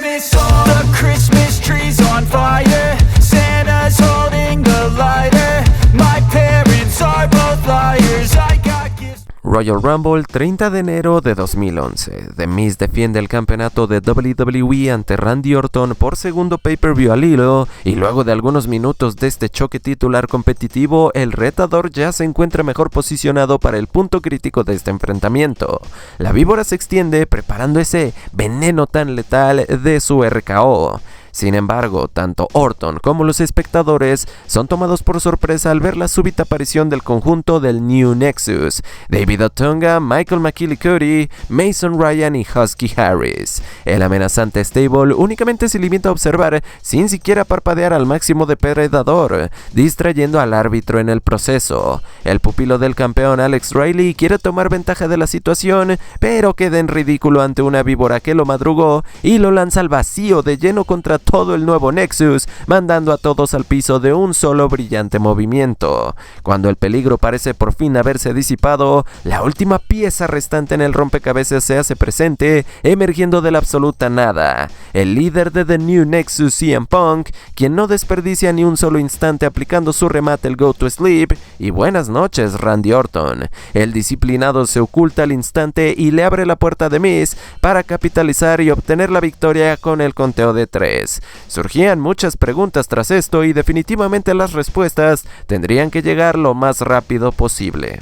Christmas, the Christmas tree's on fire. Santa's holding the lighter. My parents are both liars. I got gifts. Royal Rumble, 30 de enero de 2011. The Miz defiende el campeonato de WWE ante Randy Orton por segundo pay-per-view al hilo, y luego de algunos minutos de este choque titular competitivo, el retador ya se encuentra mejor posicionado para el punto crítico de este enfrentamiento. La víbora se extiende preparando ese veneno tan letal de su RKO. Sin embargo, tanto Orton como los espectadores son tomados por sorpresa al ver la súbita aparición del conjunto del New Nexus: David Otunga, Michael McKillicuddy, Mason Ryan y Husky Harris. El amenazante stable únicamente se limita a observar sin siquiera parpadear al máximo depredador, distrayendo al árbitro en el proceso. El pupilo del campeón Alex Riley quiere tomar ventaja de la situación, pero queda en ridículo ante una víbora que lo madrugó y lo lanza al vacío de lleno contra todo el nuevo Nexus, mandando a todos al piso de un solo brillante movimiento. Cuando el peligro parece por fin haberse disipado, la última pieza restante en el rompecabezas se hace presente, emergiendo de la absoluta nada: el líder de The New Nexus, CM Punk, quien no desperdicia ni un solo instante aplicando su remate, el Go to Sleep, y buenas noches Randy Orton. El disciplinado se oculta al instante y le abre la puerta de Miz para capitalizar y obtener la victoria con el conteo de 3. Surgían muchas preguntas tras esto y definitivamente las respuestas tendrían que llegar lo más rápido posible.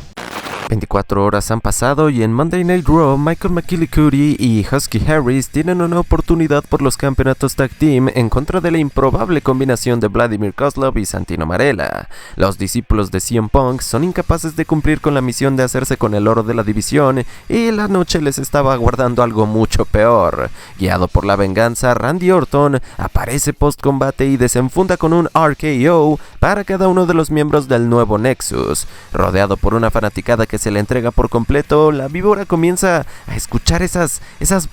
24 horas han pasado y en Monday Night Raw, Michael McKillicuddy y Husky Harris tienen una oportunidad por los campeonatos Tag Team en contra de la improbable combinación de Vladimir Kozlov y Santino Marella. Los discípulos de CM Punk son incapaces de cumplir con la misión de hacerse con el oro de la división, y la noche les estaba aguardando algo mucho peor. Guiado por la venganza, Randy Orton aparece post combate y desenfunda con un RKO para cada uno de los miembros del nuevo Nexus. Rodeado por una fanaticada que se le entrega por completo, la víbora comienza a escuchar esas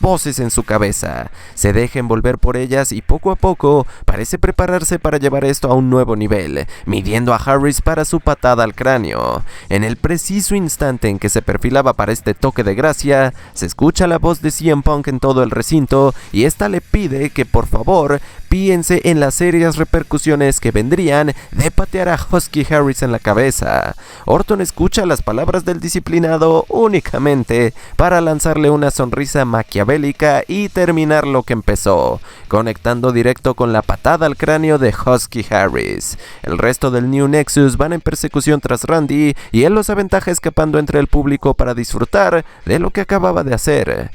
voces en su cabeza. Se deja envolver por ellas y poco a poco parece prepararse para llevar esto a un nuevo nivel, midiendo a Harris para su patada al cráneo. En el preciso instante en que se perfilaba para este toque de gracia, se escucha la voz de CM Punk en todo el recinto, y esta le pide que por favor piense en las serias repercusiones que vendrían de patear a Husky Harris en la cabeza. Orton escucha las palabras del disciplinado únicamente para lanzarle una sonrisa maquiavélica y terminar lo que empezó, conectando directo con la patada al cráneo de Husky Harris. El resto del New Nexus van en persecución tras Randy y él los aventaja escapando entre el público para disfrutar de lo que acababa de hacer.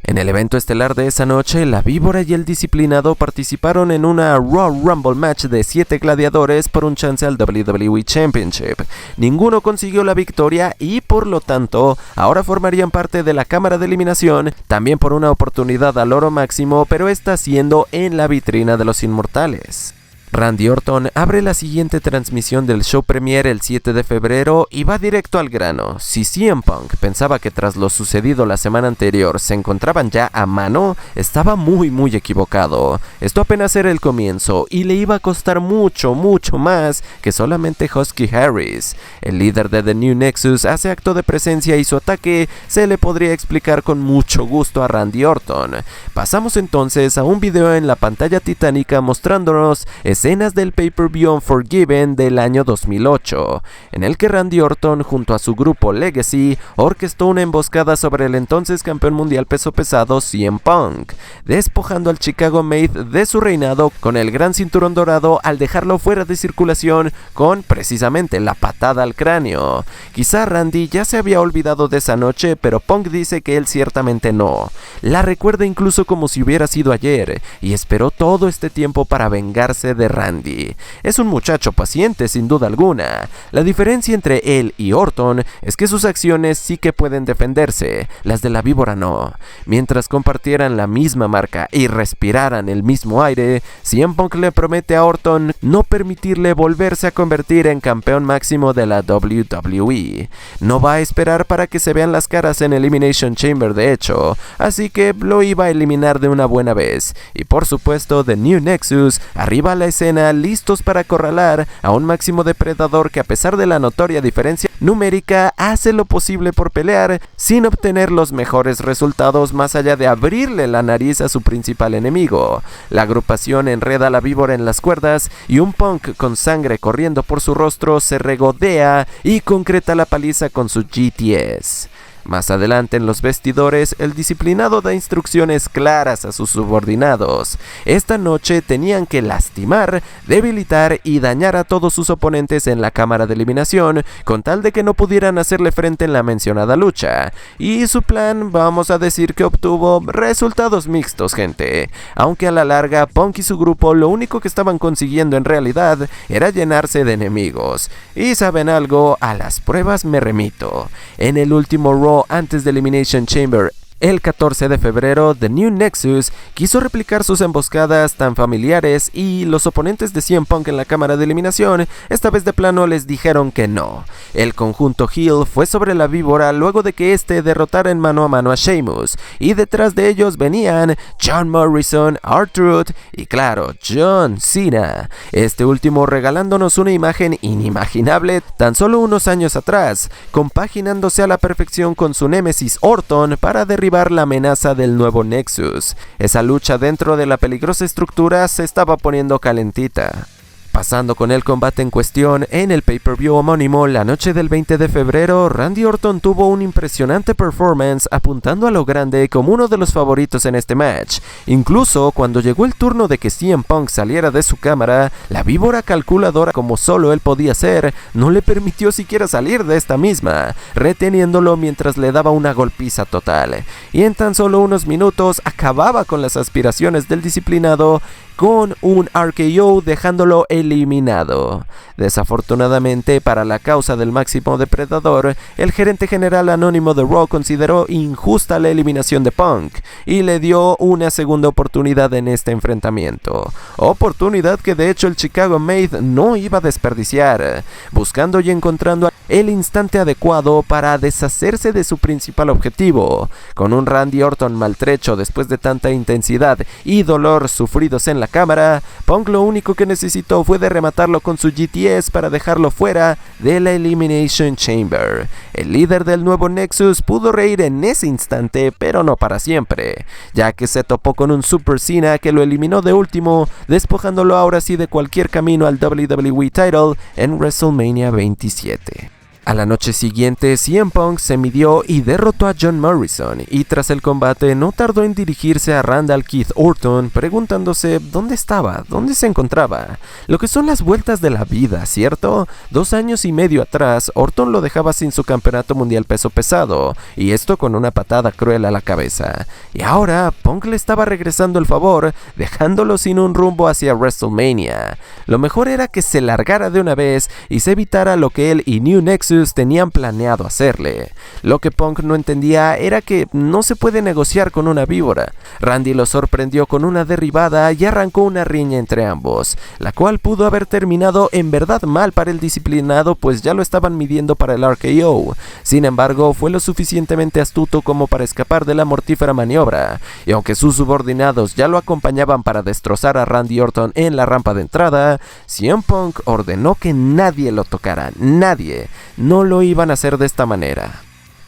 En el evento estelar de esa noche, la víbora y el disciplinado participaron en una Raw Rumble match de 7 gladiadores por un chance al WWE Championship. Ninguno consiguió la victoria y por lo tanto ahora formarían parte de la cámara de eliminación, también por una oportunidad al oro máximo, pero esta siendo en la vitrina de los inmortales. Randy Orton abre la siguiente transmisión del show premier el 7 de febrero y va directo al grano. Si CM Punk pensaba que tras lo sucedido la semana anterior se encontraban ya a mano, estaba muy equivocado. Esto apenas era el comienzo y le iba a costar mucho más que solamente Husky Harris. El líder de The New Nexus hace acto de presencia y su ataque se le podría explicar con mucho gusto a Randy Orton. Pasamos entonces a un video en la pantalla titánica mostrándonos escenas del pay-per-view Unforgiven del año 2008, en el que Randy Orton junto a su grupo Legacy orquestó una emboscada sobre el entonces campeón mundial peso pesado CM Punk, despojando al Chicago Made de su reinado con el gran cinturón dorado al dejarlo fuera de circulación con precisamente la patada al cráneo. Quizá Randy ya se había olvidado de esa noche, pero Punk dice que él ciertamente no. La recuerda incluso como si hubiera sido ayer y esperó todo este tiempo para vengarse de Randy. Es un muchacho paciente sin duda alguna. La diferencia entre él y Orton es que sus acciones sí que pueden defenderse, las de la víbora no. Mientras compartieran la misma marca y respiraran el mismo aire, CM Punk le promete a Orton no permitirle volverse a convertir en campeón máximo de la WWE. No va a esperar para que se vean las caras en Elimination Chamber de hecho, así que lo iba a eliminar de una buena vez. Y por supuesto The New Nexus arriba a la escena listos para acorralar a un máximo depredador que, a pesar de la notoria diferencia numérica, hace lo posible por pelear sin obtener los mejores resultados más allá de abrirle la nariz a su principal enemigo. La agrupación enreda a la víbora en las cuerdas y un Punk con sangre corriendo por su rostro se regodea y concreta la paliza con su GTS. Más adelante en los vestidores, el disciplinado da instrucciones claras a sus subordinados. Esta noche tenían que lastimar, debilitar y dañar a todos sus oponentes en la cámara de eliminación, con tal de que no pudieran hacerle frente en la mencionada lucha. Y su plan, vamos a decir que obtuvo resultados mixtos, gente. Aunque a la larga, Punk y su grupo lo único que estaban consiguiendo en realidad era llenarse de enemigos. Y ¿saben algo? A las pruebas me remito. En el último Raw antes de Elimination Chamber, el 14 de febrero, The New Nexus quiso replicar sus emboscadas tan familiares y los oponentes de CM Punk en la cámara de eliminación esta vez de plano les dijeron que no. El conjunto heel fue sobre la víbora luego de que este derrotara en mano a mano a Sheamus, y detrás de ellos venían John Morrison, R-Truth y claro, John Cena, este último regalándonos una imagen inimaginable tan solo unos años atrás, compaginándose a la perfección con su némesis Orton para derribar la amenaza del nuevo Nexus. Esa lucha dentro de la peligrosa estructura se estaba poniendo calentita. Pasando con el combate en cuestión, en el pay-per-view homónimo, la noche del 20 de febrero, Randy Orton tuvo un impresionante performance apuntando a lo grande como uno de los favoritos en este match. Incluso cuando llegó el turno de que CM Punk saliera de su cámara, la víbora calculadora, como solo él podía hacer, no le permitió siquiera salir de esta misma, reteniéndolo mientras le daba una golpiza total. Y en tan solo unos minutos acababa con las aspiraciones del disciplinado con un RKO, dejándolo eliminado. Desafortunadamente para la causa del máximo depredador, el gerente general anónimo de Raw consideró injusta la eliminación de Punk y le dio una segunda oportunidad en este enfrentamiento, oportunidad que de hecho el Chicago Med no iba a desperdiciar, buscando y encontrando el instante adecuado para deshacerse de su principal objetivo. Con un Randy Orton maltrecho después de tanta intensidad y dolor sufridos en la cámara, Punk lo único que necesitó fue de rematarlo con su GTS para dejarlo fuera de la Elimination Chamber. El líder del nuevo Nexus pudo reír en ese instante, pero no para siempre, ya que se topó con un Super Cena que lo eliminó de último, despojándolo ahora sí de cualquier camino al WWE Title en WrestleMania 27. A la noche siguiente, CM Punk se midió y derrotó a John Morrison, y tras el combate no tardó en dirigirse a Randall Keith Orton preguntándose dónde estaba, dónde se encontraba. Lo que son las vueltas de la vida, ¿cierto? 2 años y medio atrás, Orton lo dejaba sin su campeonato mundial peso pesado, y esto con una patada cruel a la cabeza. Y ahora, Punk le estaba regresando el favor, dejándolo sin un rumbo hacia WrestleMania. Lo mejor era que se largara de una vez y se evitara lo que él y New Nexus tenían planeado hacerle. Lo que Punk no entendía era que no se puede negociar con una víbora. Randy lo sorprendió con una derribada y arrancó una riña entre ambos, la cual pudo haber terminado en verdad mal para el disciplinado, pues ya lo estaban midiendo para el RKO. Sin embargo, fue lo suficientemente astuto como para escapar de la mortífera maniobra, y aunque sus subordinados ya lo acompañaban para destrozar a Randy Orton en la rampa de entrada, CM Punk ordenó que nadie lo tocara, nadie. No lo iban a hacer de esta manera.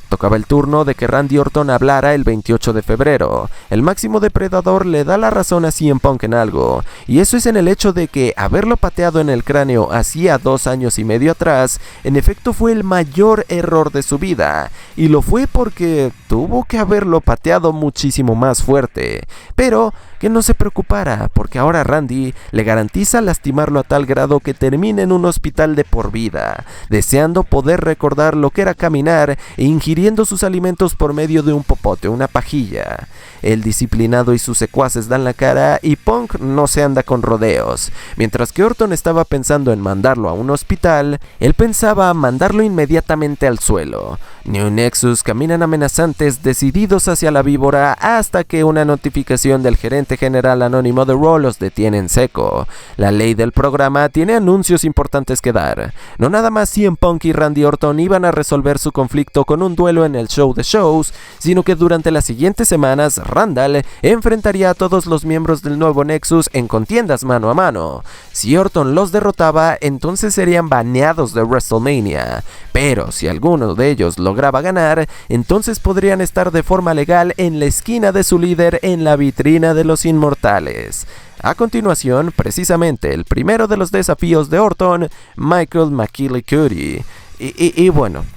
Tocaba el turno de que Randy Orton hablara el 28 de febrero. El máximo depredador le da la razón a CM Punk en algo, y eso es en el hecho de que haberlo pateado en el cráneo hacía 2 años y medio atrás, en efecto fue el mayor error de su vida, y lo fue porque tuvo que haberlo pateado muchísimo más fuerte. Pero que no se preocupara, porque ahora Randy le garantiza lastimarlo a tal grado que termine en un hospital de por vida, deseando poder recordar lo que era caminar e ingiriendo sus alimentos por medio de un popote, una pajilla. El disciplinado y sus secuaces dan la cara y Punk no se anda con rodeos. Mientras que Orton estaba pensando en mandarlo a un hospital, él pensaba mandarlo inmediatamente al suelo. New Nexus caminan amenazantes, decididos hacia la víbora, hasta que una notificación del gerente gerente general anónimo de Raw los detiene en seco. La ley del programa tiene anuncios importantes que dar. No nada más CM Punk y Randy Orton iban a resolver su conflicto con un duelo en el show de shows, sino que durante las siguientes semanas Randall enfrentaría a todos los miembros del nuevo Nexus en contiendas mano a mano. Si Orton los derrotaba, entonces serían baneados de WrestleMania, pero si alguno de ellos lograba ganar, entonces podrían estar de forma legal en la esquina de su líder en la vitrina de los inmortales. A continuación, precisamente el primero de los desafíos de Orton, Michael McKillicuddy.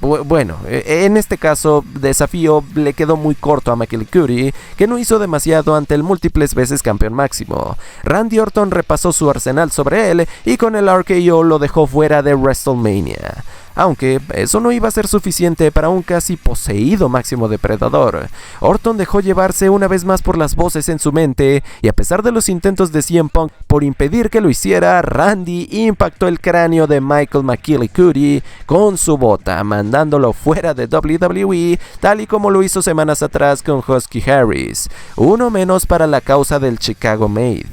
Bueno, en este caso, desafío le quedó muy corto a McKillicuddy, que no hizo demasiado ante el múltiples veces campeón máximo. Randy Orton repasó su arsenal sobre él y con el RKO lo dejó fuera de WrestleMania. Aunque eso no iba a ser suficiente para un casi poseído Máximo Depredador. Orton dejó llevarse una vez más por las voces en su mente, y a pesar de los intentos de CM Punk por impedir que lo hiciera, Randy impactó el cráneo de Michael McKillicuddy con su bota, mandándolo fuera de WWE, tal y como lo hizo semanas atrás con Husky Harris. Uno menos para la causa del Chicago Made.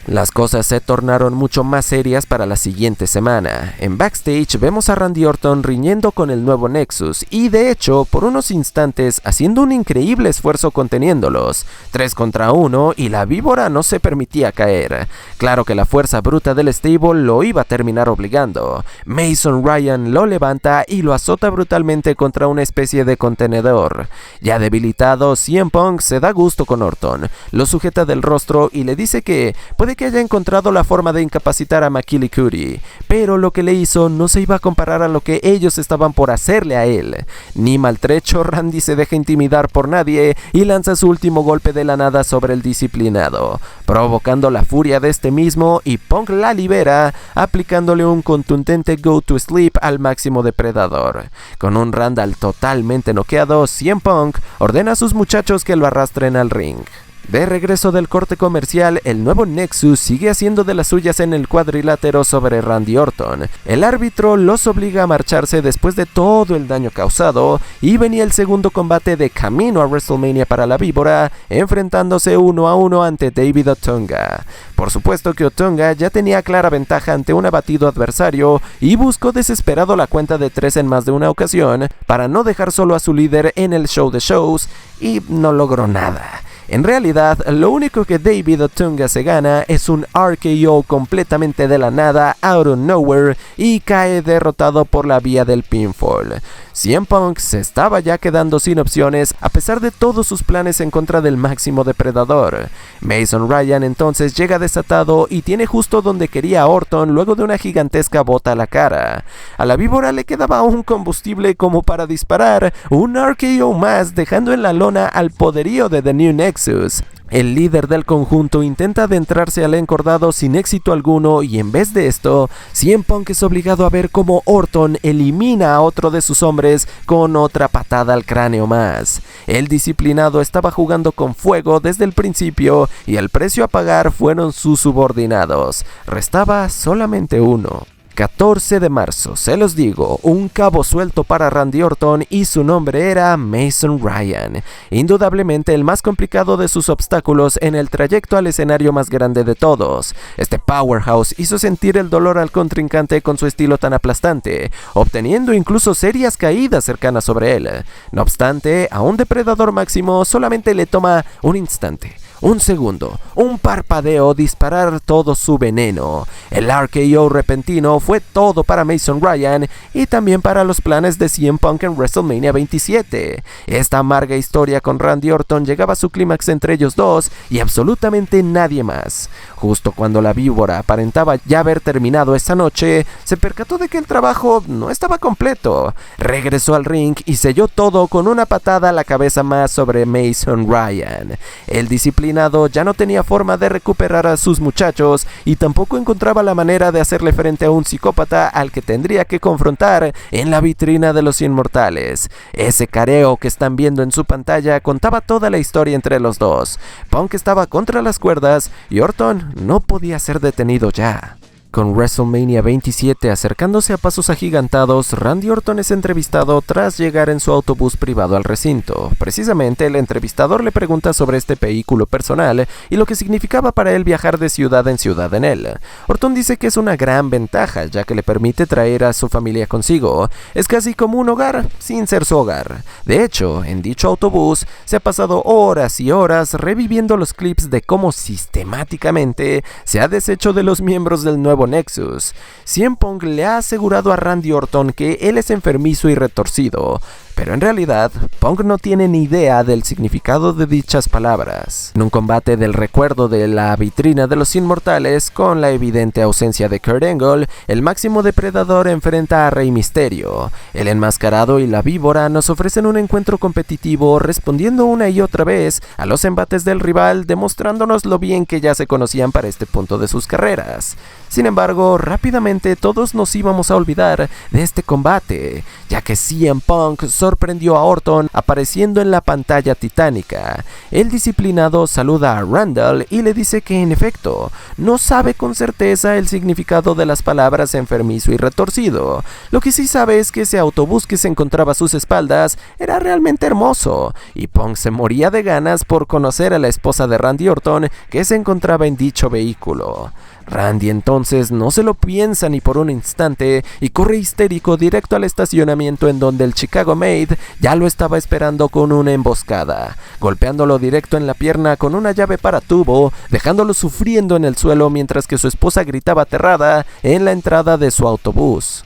Las cosas se tornaron mucho más serias para la siguiente semana. En backstage vemos a Randy Orton riñendo con el nuevo Nexus y de hecho por unos instantes haciendo un increíble esfuerzo conteniéndolos. 3 contra 1 y la víbora no se permitía caer. Claro que la fuerza bruta del stable lo iba a terminar obligando. Mason Ryan lo levanta y lo azota brutalmente contra una especie de contenedor. Ya debilitado, CM Punk se da gusto con Orton, lo sujeta del rostro y le dice que puede que haya encontrado la forma de incapacitar a McKillicuddy, pero lo que le hizo no se iba a comparar a lo que ellos estaban por hacerle a él. Ni maltrecho, Randy se deja intimidar por nadie y lanza su último golpe de la nada sobre el disciplinado, provocando la furia de este mismo, y Punk la libera aplicándole un contundente Go to Sleep al Máximo Depredador. Con un Randall totalmente noqueado, CM Punk ordena a sus muchachos que lo arrastren al ring. De regreso del corte comercial, el nuevo Nexus sigue haciendo de las suyas en el cuadrilátero sobre Randy Orton. El árbitro los obliga a marcharse después de todo el daño causado, y venía el segundo combate de camino a WrestleMania para la víbora, enfrentándose 1 a 1 ante David Otunga. Por supuesto que Otunga ya tenía clara ventaja ante un abatido adversario y buscó desesperado la cuenta de 3 en más de una ocasión para no dejar solo a su líder en el show de shows, y no logró nada. En realidad, lo único que David Otunga se gana es un RKO completamente de la nada, out of nowhere, y cae derrotado por la vía del pinfall. CM Punk se estaba ya quedando sin opciones a pesar de todos sus planes en contra del Máximo Depredador. Mason Ryan entonces llega desatado y tiene justo donde quería a Orton luego de una gigantesca bota a la cara. A la víbora le quedaba un combustible como para disparar un RKO más, dejando en la lona al poderío de The New Nexus. El líder del conjunto intenta adentrarse al encordado sin éxito alguno, y en vez de esto, CM Punk es obligado a ver cómo Orton elimina a otro de sus hombres con otra patada al cráneo más. El disciplinado estaba jugando con fuego desde el principio y el precio a pagar fueron sus subordinados. Restaba solamente uno. 14 de marzo, se los digo, un cabo suelto para Randy Orton y su nombre era Mason Ryan, indudablemente el más complicado de sus obstáculos en el trayecto al escenario más grande de todos. Este powerhouse hizo sentir el dolor al contrincante con su estilo tan aplastante, obteniendo incluso serias caídas cercanas sobre él. No obstante, a un depredador máximo solamente le toma un instante, un segundo, un parpadeo disparar todo su veneno. El RKO repentino fue todo para Mason Ryan y también para los planes de CM Punk en WrestleMania 27. Esta amarga historia con Randy Orton llegaba a su clímax entre ellos dos y absolutamente nadie más. Justo cuando la víbora aparentaba ya haber terminado esa noche, se percató de que el trabajo no estaba completo. Regresó al ring y selló todo con una patada a la cabeza más sobre Mason Ryan. El disciplinado ya no tenía forma de recuperar a sus muchachos y tampoco encontraba la manera de hacerle frente a un psicópata al que tendría que confrontar en la vitrina de los inmortales. Ese careo que están viendo en su pantalla contaba toda la historia entre los dos. Punk estaba contra las cuerdas y Orton no podía ser detenido ya. con WrestleMania 27 acercándose a pasos agigantados, Randy Orton es entrevistado tras llegar en su autobús privado al recinto. Precisamente, el entrevistador le pregunta sobre este vehículo personal y lo que significaba para él viajar de ciudad en ciudad en él. Orton dice que es una gran ventaja, ya que le permite traer a su familia consigo. Es casi como un hogar, sin ser su hogar. De hecho, en dicho autobús se ha pasado horas y horas reviviendo los clips de cómo sistemáticamente se ha deshecho de los miembros del nuevo Nexus. CM Punk le ha asegurado a Randy Orton que él es enfermizo y retorcido, pero en realidad, Punk no tiene ni idea del significado de dichas palabras. En un combate del recuerdo de la vitrina de los inmortales, con la evidente ausencia de Kurt Angle, el máximo depredador enfrenta a Rey Mysterio. El enmascarado y la víbora nos ofrecen un encuentro competitivo, respondiendo una y otra vez a los embates del rival, demostrándonos lo bien que ya se conocían para este punto de sus carreras. Sin embargo, rápidamente todos nos íbamos a olvidar de este combate, ya que CM Punk sorprendió a Orton apareciendo en la pantalla titánica. El disciplinado saluda a Randall y le dice que en efecto, no sabe con certeza el significado de las palabras enfermizo y retorcido. Lo que sí sabe es que ese autobús que se encontraba a sus espaldas era realmente hermoso, y Punk se moría de ganas por conocer a la esposa de Randy Orton que se encontraba en dicho vehículo. Randy entonces no se lo piensa ni por un instante y corre histérico directo al estacionamiento, en donde el Chicago Maid ya lo estaba esperando con una emboscada, golpeándolo directo en la pierna con una llave para tubo, dejándolo sufriendo en el suelo mientras que su esposa gritaba aterrada en la entrada de su autobús.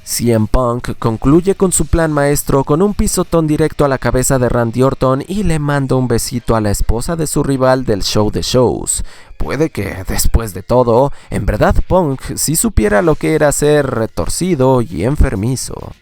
CM Punk concluye con su plan maestro con un pisotón directo a la cabeza de Randy Orton y le manda un besito a la esposa de su rival del show de shows. Puede que, después de todo, en verdad Punk sí supiera lo que era ser retorcido y enfermizo.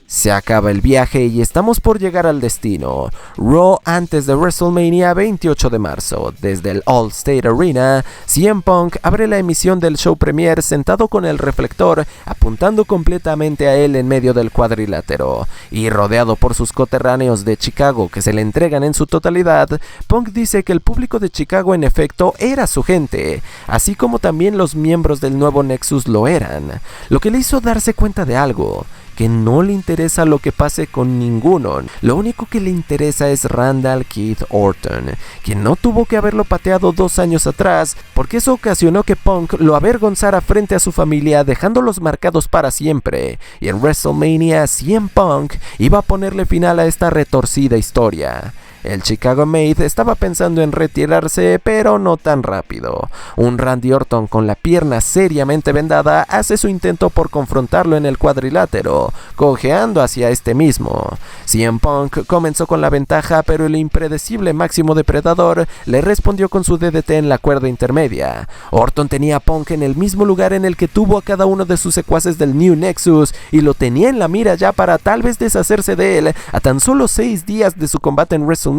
Se acaba el viaje y estamos por llegar al destino. Raw antes de WrestleMania 28 de marzo. Desde el All-State Arena, CM Punk abre la emisión del show premier sentado con el reflector apuntando completamente a él en medio del cuadrilátero. Y rodeado por sus coterráneos de Chicago que se le entregan en su totalidad, Punk dice que el público de Chicago en efecto era su gente, así como también los miembros del nuevo Nexus lo eran, lo que le hizo darse cuenta de algo, que no le interesa lo que pase con ninguno. Lo único que le interesa es Randall Keith Orton, quien no tuvo que haberlo pateado 2 años atrás, porque eso ocasionó que Punk lo avergonzara frente a su familia, dejándolos marcados para siempre. Y en WrestleMania, CM Punk iba a ponerle final a esta retorcida historia. El Chicago Maid estaba pensando en retirarse, pero no tan rápido. Un Randy Orton con la pierna seriamente vendada hace su intento por confrontarlo en el cuadrilátero, cojeando hacia este mismo. CM Punk comenzó con la ventaja, pero el impredecible máximo depredador le respondió con su DDT en la cuerda intermedia. Orton tenía a Punk en el mismo lugar en el que tuvo a cada uno de sus secuaces del New Nexus, y lo tenía en la mira ya para tal vez deshacerse de él a tan solo 6 días de su combate en WrestleMania.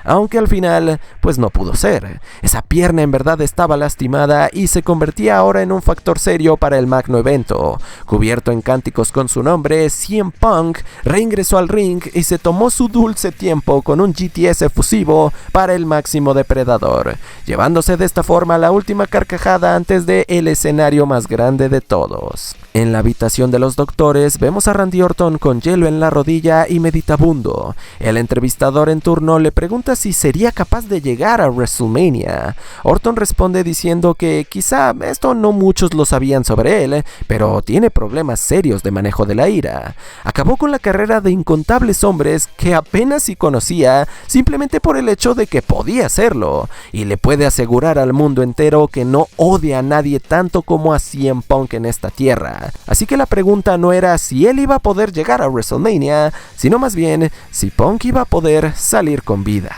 Aunque al final, pues no pudo ser. Esa pierna en verdad estaba lastimada y se convertía ahora en un factor serio para el magno evento. Cubierto en cánticos con su nombre, CM Punk reingresó al ring y se tomó su dulce tiempo con un GTS efusivo para el máximo depredador, llevándose de esta forma la última carcajada antes de el escenario más grande de todos. En la habitación de los doctores vemos a Randy Orton con hielo en la rodilla y meditabundo. El entrevistador en turno le pregunta si sería capaz de llegar a WrestleMania. Orton responde diciendo que quizá esto no muchos lo sabían sobre él, pero tiene problemas serios de manejo de la ira. Acabó con la carrera de incontables hombres que apenas si conocía, simplemente por el hecho de que podía hacerlo, y le puede asegurar al mundo entero que no odia a nadie tanto como a CM Punk en esta tierra. Así que la pregunta no era si él iba a poder llegar a WrestleMania, sino más bien si Punk iba a poder salir con vida.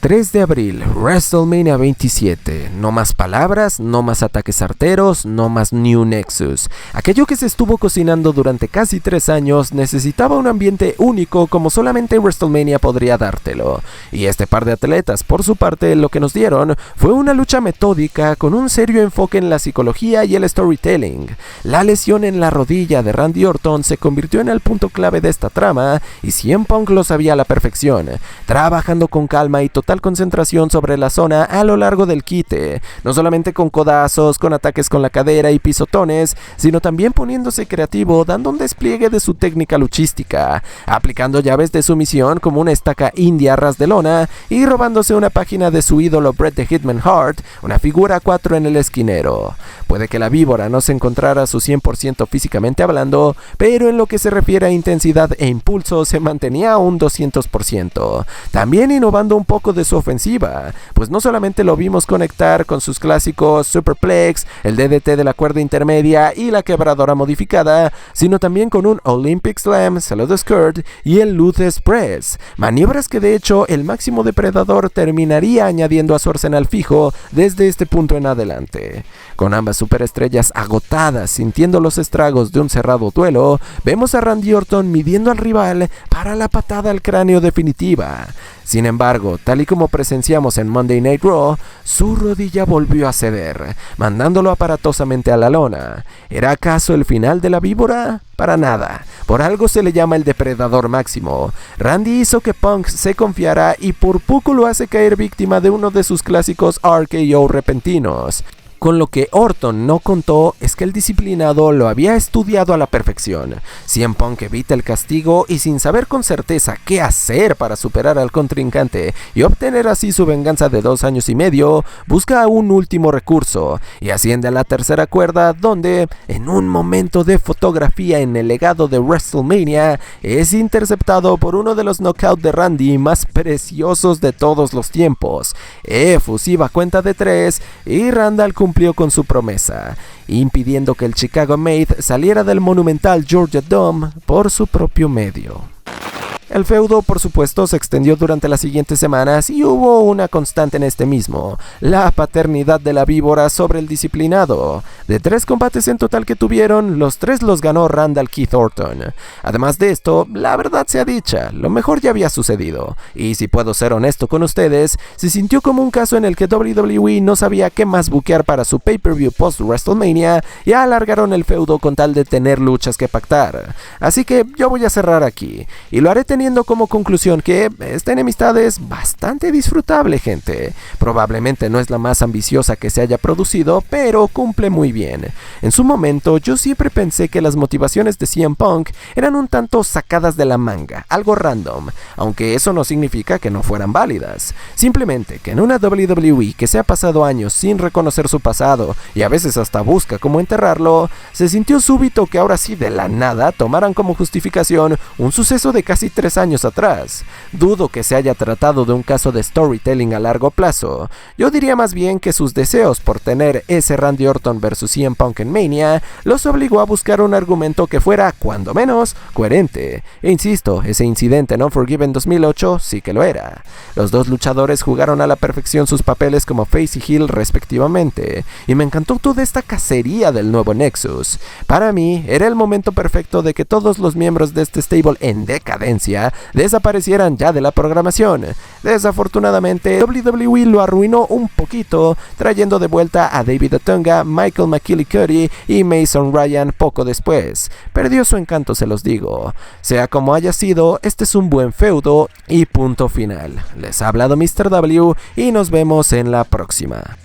3 de abril, WrestleMania 27. No más palabras, no más ataques arteros, no más New Nexus. Aquello que se estuvo cocinando durante casi 3 años necesitaba un ambiente único como solamente WrestleMania podría dártelo. Y este par de atletas, por su parte, lo que nos dieron fue una lucha metódica con un serio enfoque en la psicología y el storytelling. La lesión en la rodilla de Randy Orton se convirtió en el punto clave de esta trama y CM Punk lo sabía a la perfección, trabajando con calma y total total concentración sobre la zona a lo largo del quite, no solamente con codazos, con ataques con la cadera y pisotones, sino también poniéndose creativo, dando un despliegue de su técnica luchística, aplicando llaves de sumisión como una estaca india a ras de lona y robándose una página de su ídolo Bret the Hitman Hart, una figura 4 en el esquinero. Puede que la víbora no se encontrara a su 100% físicamente hablando, pero en lo que se refiere a intensidad e impulso se mantenía a un 200%. También innovando un poco de su ofensiva, pues no solamente lo vimos conectar con sus clásicos Superplex, el DDT de la cuerda intermedia y la quebradora modificada, sino también con un Olympic Slam, Salute Skirt y el Luthes Press, maniobras que de hecho el máximo depredador terminaría añadiendo a su arsenal fijo desde este punto en adelante. Con ambas superestrellas agotadas, sintiendo los estragos de un cerrado duelo, vemos a Randy Orton midiendo al rival para la patada al cráneo definitiva. Sin embargo, tal y como presenciamos en Monday Night Raw, su rodilla volvió a ceder, mandándolo aparatosamente a la lona. ¿Era acaso el final de la víbora? Para nada. Por algo se le llama el depredador máximo. Randy hizo que Punk se confiara y por poco lo hace caer víctima de uno de sus clásicos RKO repentinos. Con lo que Orton no contó es que el disciplinado lo había estudiado a la perfección. CM Punk evita el castigo y sin saber con certeza qué hacer para superar al contrincante y obtener así su venganza de 2 años y medio, busca un último recurso y asciende a la tercera cuerda donde, en un momento de fotografía en el legado de WrestleMania, es interceptado por uno de los knockouts de Randy más preciosos de todos los tiempos. Efusiva cuenta de 3 y Randall cumplió con su promesa, impidiendo que el Chicago Med saliera del monumental Georgia Dome por su propio medio. El feudo, por supuesto, se extendió durante las siguientes semanas y hubo una constante en este mismo, la paternidad de la víbora sobre el disciplinado. De 3 combates en total que tuvieron, los 3 los ganó Randall Keith Orton. Además de esto, la verdad sea dicha, lo mejor ya había sucedido, y si puedo ser honesto con ustedes, se sintió como un caso en el que WWE no sabía qué más buquear para su pay-per-view post-WrestleMania y alargaron el feudo con tal de tener luchas que pactar. Así que yo voy a cerrar aquí, y lo haré teniendo como conclusión que esta enemistad es bastante disfrutable, gente. Probablemente no es la más ambiciosa que se haya producido, pero cumple muy bien. En su momento, yo siempre pensé que las motivaciones de CM Punk eran un tanto sacadas de la manga, algo random, aunque eso no significa que no fueran válidas. Simplemente que en una WWE que se ha pasado años sin reconocer su pasado y a veces hasta busca cómo enterrarlo, se sintió súbito que ahora sí de la nada tomaran como justificación un suceso de casi 3 años atrás. Dudo que se haya tratado de un caso de storytelling a largo plazo. Yo diría más bien que sus deseos por tener ese Randy Orton vs CM Punk en Mania los obligó a buscar un argumento que fuera, cuando menos, coherente. E insisto, ese incidente en Unforgiven 2008 sí que lo era. Los dos luchadores jugaron a la perfección sus papeles como face y heel respectivamente, y me encantó toda esta cacería del nuevo Nexus. Para mí, era el momento perfecto de que todos los miembros de este stable en decadencia desaparecieran ya de la programación. Desafortunadamente, WWE lo arruinó un poquito, trayendo de vuelta a David Otunga, Michael McKillicuddy y Mason Ryan poco después. Perdió su encanto, se los digo. Sea como haya sido, este es un buen feudo y punto final. Les ha hablado Mr. W y nos vemos en la próxima.